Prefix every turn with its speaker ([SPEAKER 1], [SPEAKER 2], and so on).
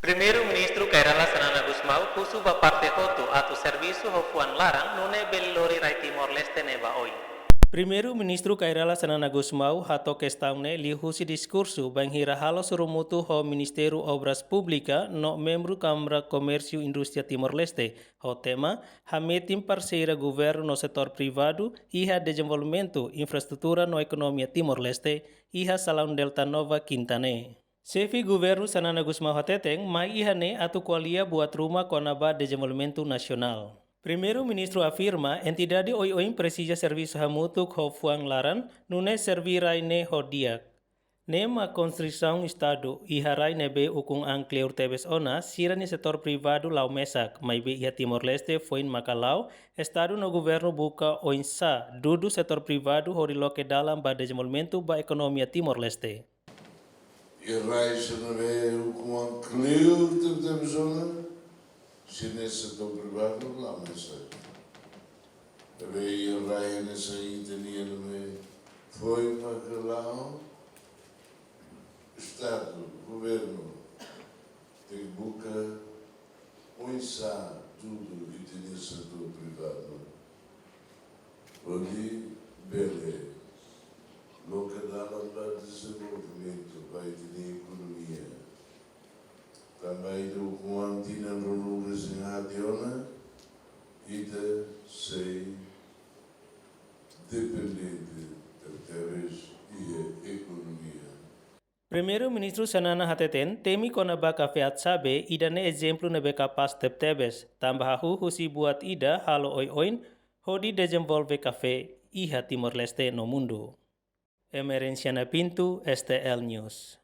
[SPEAKER 1] Primeiro-ministro Kairala Sanana Gusmao kusuba parte hotu atu serviço hofuan larang nune belilori rai Timor-Leste neba oi. Primeiro-ministro Kairala Sanana Gusmao hato questão-ne lihusi discurso banhira halo surumutu ho Ministério Obras Pública no membro Câmara Comércio e Indústria Timor-Leste. Ho tema, hametim parceira governo no setor privado iha desenvolvimento infraestrutura no economia Timor-Leste iha salão Delta Nova Quintane. Chefe governo Sanana Gusmao Hateteng mai ihane atu kualia buat rumah Konaba Desenvolvimento Nasional. Primeiro-ministro afirma entidade oi-oin precisa serviço hamutuk ho fuang laran nune servirai ne hodiak. Nema construção Estado iharai nebe ukung ang kleur tebes ona sirani setor privado lau mesak, mai be iha Timor-Leste foin makalau, Estado no governo buka oinsa dudu setor privado horiloke dalam ba desenvolvimento ba ekonomia Timor-Leste.
[SPEAKER 2] Irai sanare hukuman kleur tebes ona sirani setor privado lau mesak. Tapi irai nesa itania me foi makalau Estado, governo, tem boca, onça, tudo que tem no setor privado. Onde, bele, local dalam desenvolvimento, vai ter economia. Também do quantina no resinhadiona, e de ser dependente através da economia.
[SPEAKER 1] Primeiro-ministro Sanana Hateten temi kona baka feat sabe idane exemplo nebe kapas tebes tambah husi buat ida halo oi-oin hodi desenvolve cafe iha Timor-Leste no mundo. Emerenciana Pintu, STL News.